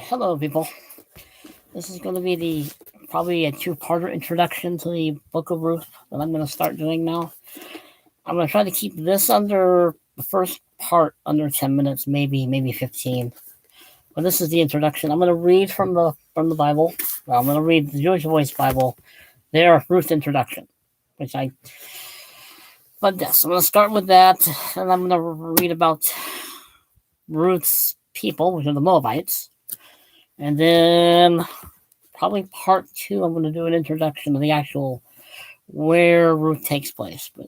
Hello, people. This is going to be probably a two-parter introduction to the Book of Ruth that I'm going to start doing now. I'm going to try to keep this under the first part under 10 minutes, maybe 15. But this is the introduction. I'm going to read from the Bible. Well, I'm going to read the Jewish Voice Bible, their Ruth introduction, which I. But yes, I'm going to start with that, and I'm going to read about Ruth's people, which are the Moabites, and then probably part two, I'm going to do an introduction to the actual where Ruth takes place. But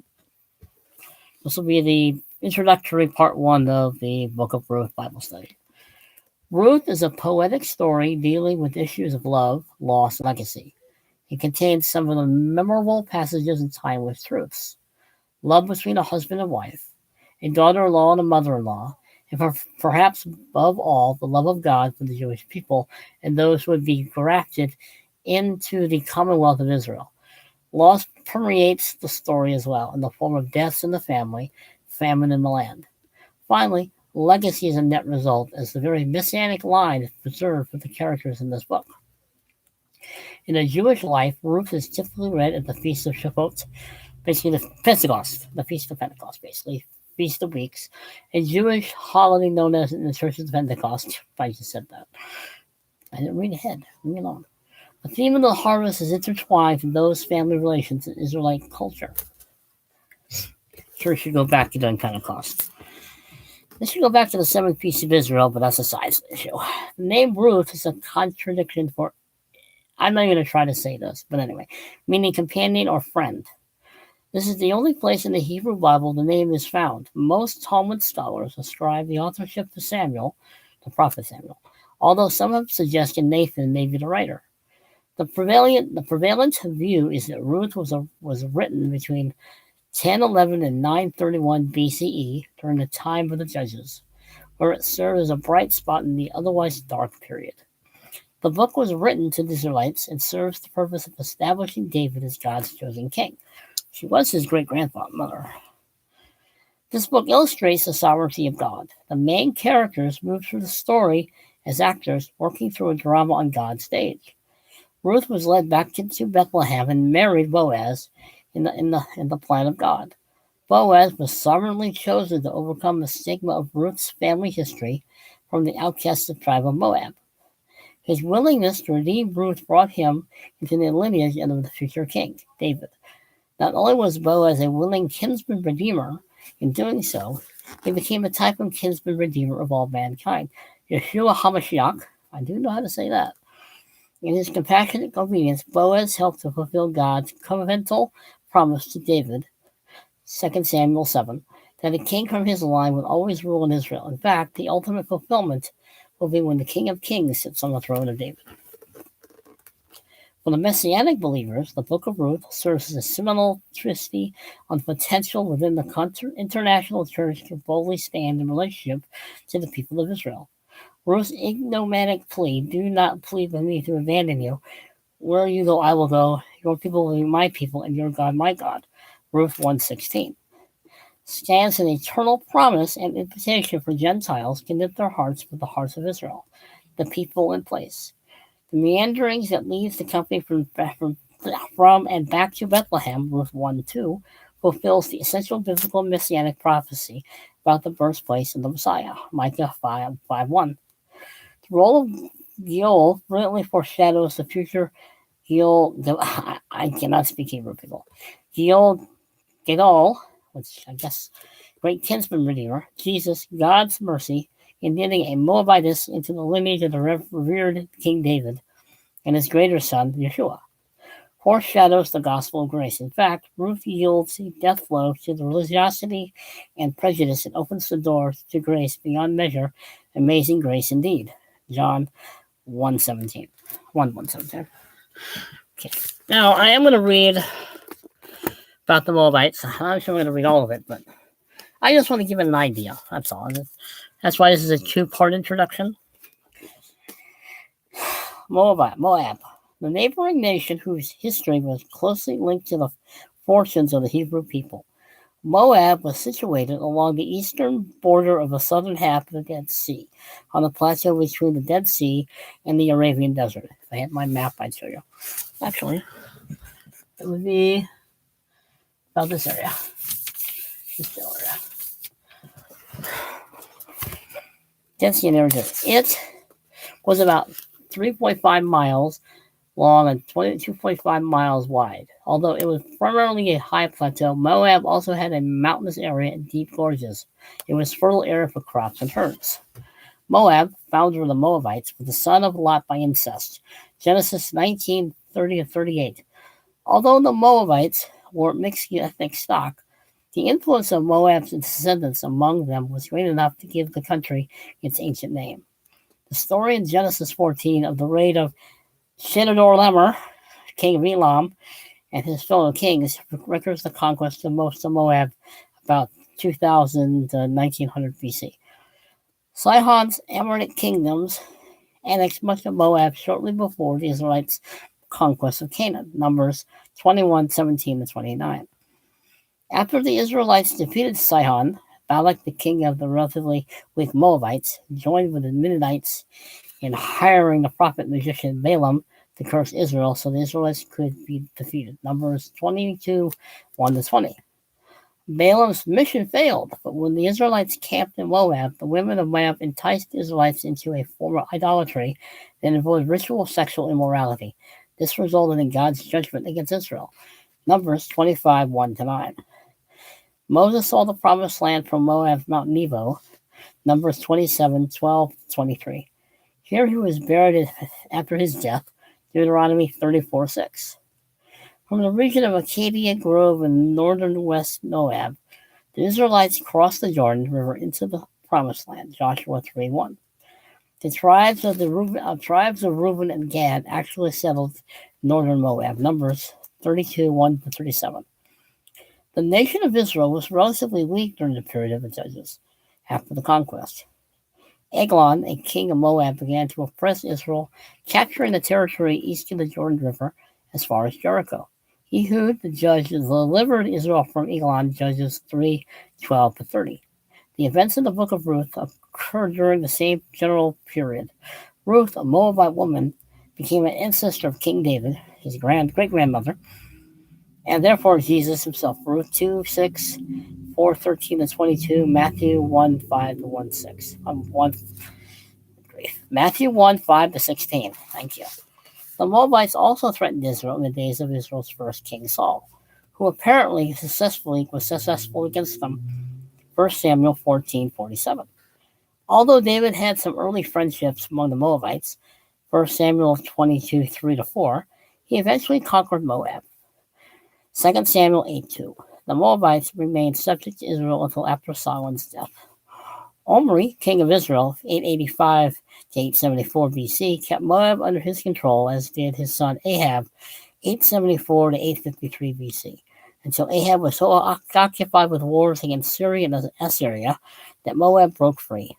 this will be the introductory part one of the Book of Ruth Bible study. Ruth is a poetic story dealing with issues of love, loss, and legacy. It contains some of the memorable passages and timeless truths. Love between a husband and wife, a daughter-in-law and a mother-in-law, and perhaps above all, the love of God for the Jewish people and those who would be grafted into the Commonwealth of Israel. Loss permeates the story as well in the form of deaths in the family, famine in the land. Finally, legacy is a net result as the very messianic line is preserved for the characters in this book. In a Jewish life, Ruth is typically read at the Feast of Shavuot, basically the Pentecost, the Feast of Pentecost, basically. Feast of Weeks, a Jewish holiday known as in the Church of Pentecost. I just said that. I didn't read ahead. Leave me alone. The theme of the harvest is intertwined with those family relations in Israelite culture. Sure should go back to during Pentecost. This should go back to the seventh Feast of Israel, but that's a side issue. The name Ruth is a contradiction for, I'm not even going to try to say this, but anyway, meaning companion or friend. This is the only place in the Hebrew Bible the name is found. Most Talmud scholars ascribe the authorship to Samuel, the prophet Samuel, although some have suggested Nathan may be the writer. The prevalent view is that Ruth was written between 1011 and 931 BCE during the time of the Judges, where it served as a bright spot in the otherwise dark period. The book was written to the Israelites and serves the purpose of establishing David as God's chosen king. She was his great-grandmother. This book illustrates the sovereignty of God. The main characters move through the story as actors working through a drama on God's stage. Ruth was led back into Bethlehem and married Boaz in the plan of God. Boaz was sovereignly chosen to overcome the stigma of Ruth's family history from the outcasted tribe of Moab. His willingness to redeem Ruth brought him into the lineage of the future king, David. Not only was Boaz a willing kinsman redeemer, in doing so, he became a type of kinsman redeemer of all mankind. Yeshua HaMashiach, I do know how to say that. In his compassionate obedience, Boaz helped to fulfill God's covenantal promise to David, 2 Samuel 7, that a king from his line would always rule in Israel. In fact, the ultimate fulfillment will be when the King of Kings sits on the throne of David. For the Messianic believers, the Book of Ruth serves as a seminal treatise on the potential within the international church to boldly stand in relationship to the people of Israel. Ruth's enigmatic plea, do not plead with me to abandon you. Where you go, I will go. Your people will be my people, and your God, my God. Ruth 1:16 stands an eternal promise and invitation for Gentiles to knit their hearts with the hearts of Israel, the people in place. The meanderings that leads the company from and back to Bethlehem, Ruth 1:2, fulfills the essential biblical messianic prophecy about the birthplace of the Messiah, Micah 5:1. The role of Gil brilliantly foreshadows the future Gil. I cannot speak Hebrew, people. Gidol, which I guess great kinsman redeemer, Jesus, God's mercy, in knitting a Moabitess into the lineage of the revered King David and his greater son, Yeshua, foreshadows the gospel of grace. In fact, Ruth yields a death blow to the religiosity and prejudice and opens the door to grace beyond measure, amazing grace indeed. John 1:17. 1:17. Okay. Now, I am going to read about the Moabites. I'm not sure I'm going to read all of it, but I just want to give it an idea. That's all. That's why this is a two-part introduction. Moab, the neighboring nation whose history was closely linked to the fortunes of the Hebrew people. Moab was situated along the eastern border of the southern half of the Dead Sea, on the plateau between the Dead Sea and the Arabian Desert. If I had my map, I'd show you. Actually, it would be about this area. This area. Dead Sea and Arabian Desert. It was about 3.5 miles long and 22.5 miles wide. Although it was primarily a high plateau, Moab also had a mountainous area and deep gorges. It was fertile area for crops and herds. Moab, founder of the Moabites, was the son of Lot by incest. Genesis 19:30-38. Although the Moabites were mixed ethnic stock, the influence of Moab's descendants among them was great enough to give the country its ancient name. The story in Genesis 14 of the raid of Chedorlaomer, king of Elam, and his fellow kings records the conquest of most of Moab about 2000 to 1900 BC. Sihon's Amorite kingdoms annexed much of Moab shortly before the Israelites' conquest of Canaan, Numbers 21:17-29. After the Israelites defeated Sihon, Balak, the king of the relatively weak Moabites, joined with the Midianites in hiring the prophet magician Balaam to curse Israel so the Israelites could be defeated. Numbers 22:1-20. Balaam's mission failed, but when the Israelites camped in Moab, the women of Moab enticed the Israelites into a form of idolatry that involved ritual sexual immorality. This resulted in God's judgment against Israel. Numbers 25:1-9. Moses saw the promised land from Moab's Mount Nebo. Numbers 27:12-23. Here he was buried after his death. Deuteronomy 34:6. From the region of Acacia Grove in northern West Moab, the Israelites crossed the Jordan River into the Promised Land. Joshua 3:1. The tribes of Reuben and Gad actually settled northern Moab. Numbers 32:1-37. The nation of Israel was relatively weak during the period of the Judges after the conquest. Eglon, a king of Moab, began to oppress Israel, capturing the territory east of the Jordan River as far as Jericho. Ehud, the judge, delivered Israel from Eglon, Judges 3:12-30. The events in the book of Ruth occurred during the same general period. Ruth, a Moabite woman, became an ancestor of King David, his great-grandmother, and therefore Jesus himself. Ruth 2:6, 4:13-22, Matthew 1:5-16. Matthew 1:5-16. Thank you. The Moabites also threatened Israel in the days of Israel's first king Saul, who apparently was successful against them. 1 Samuel 14:47. Although David had some early friendships among the Moabites, 1 Samuel 22:3-4, he eventually conquered Moab. 2 Samuel 8:2. The Moabites remained subject to Israel until after Solomon's death. Omri, king of Israel, 885-874 BC, kept Moab under his control, as did his son Ahab, 874-853 BC, until Ahab was so occupied with wars against Syria and Assyria that Moab broke free.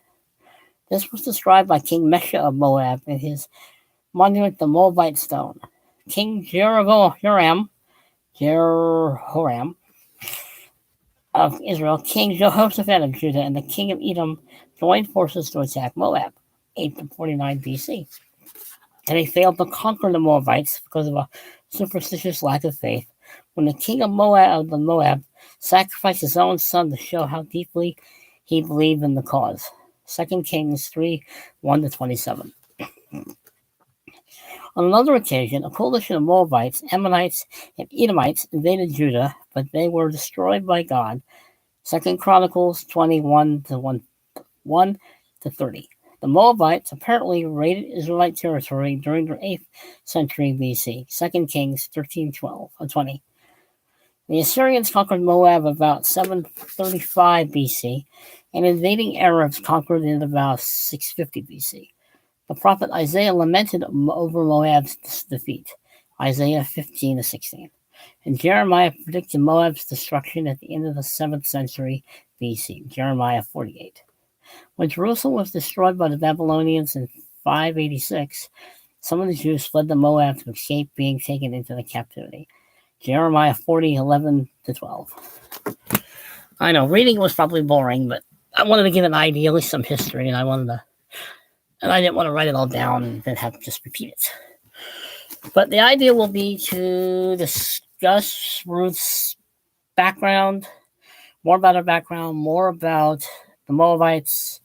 This was described by King Mesha of Moab in his monument, the Moabite Stone. King Jehoram of Israel, King Jehoshaphat of Judah, and the king of Edom joined forces to attack Moab, 849 BC. And they failed to conquer the Moabites because of a superstitious lack of faith. When the king of Moab sacrificed his own son to show how deeply he believed in the cause. 2 Kings 3:1-27. On another occasion, a coalition of Moabites, Ammonites, and Edomites invaded Judah, but they were destroyed by God. 2 Chronicles 21:1-30. The Moabites apparently raided Israelite territory during the 8th century BC. 2 Kings 13:12-20. The Assyrians conquered Moab about 735 BC, and invading Arabs conquered it about 650 BC. The prophet Isaiah lamented over Moab's defeat, Isaiah 15-16. And Jeremiah predicted Moab's destruction at the end of the 7th century BC, Jeremiah 48. When Jerusalem was destroyed by the Babylonians in 586, some of the Jews fled to Moab to escape being taken into the captivity, Jeremiah 40:11-12. I know reading was probably boring, but I wanted to give an idea, at least some history, and I didn't want to write it all down and then have to just repeat it. But the idea will be to discuss Ruth's background, more about her background, more about the Moabites.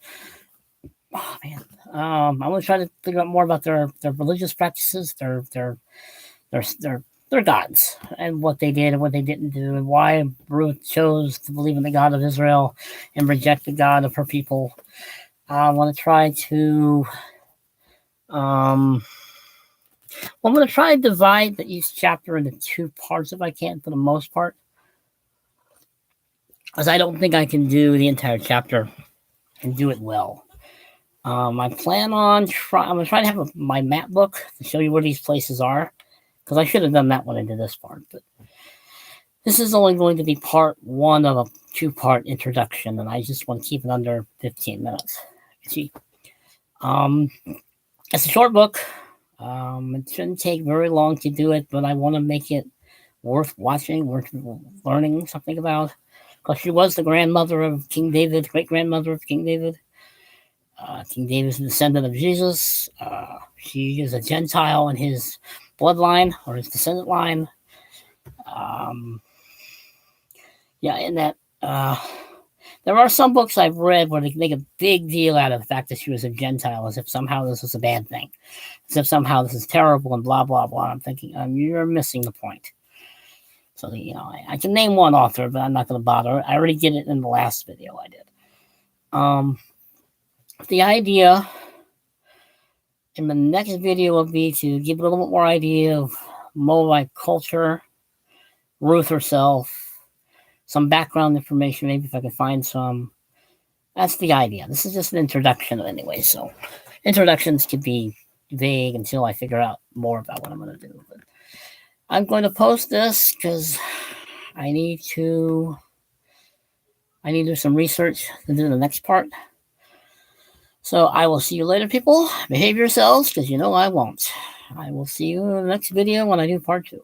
Oh man, I'm gonna try to figure out more about their religious practices, their gods, and what they did and what they didn't do, and why Ruth chose to believe in the God of Israel and reject the God of her people. I want to try to I'm going to try to divide each chapter into two parts if I can, for the most part, because I don't think I can do the entire chapter and do it well. I plan on I'm going to try to have my map book to show you where these places are, because I should have done that when I did this part. But this is only going to be part one of a two-part introduction, and I just want to keep it under 15 minutes. See, it's a short book. It shouldn't take very long to do it, but I want to make it worth watching, worth learning something about. Because she was the grandmother of King David, great-grandmother of King David. King David is a descendant of Jesus. She is a Gentile in his bloodline, or his descendant line. In that, there are some books I've read where they make a big deal out of the fact that she was a Gentile, as if somehow this was a bad thing, as if somehow this is terrible and blah, blah, blah. I'm thinking, you're missing the point. So, I can name one author, but I'm not going to bother. I already did it in the last video I did. The idea in the next video will be to give a little bit more idea of Moabite culture, Ruth herself, some background information, maybe if I can find some. That's the idea. This is just an introduction anyway, so introductions can be vague until I figure out more about what I'm going to do. But I'm going to post this because I need to do some research to do the next part. So I will see you later, people. Behave yourselves, because I won't. I will see you in the next video when I do part 2.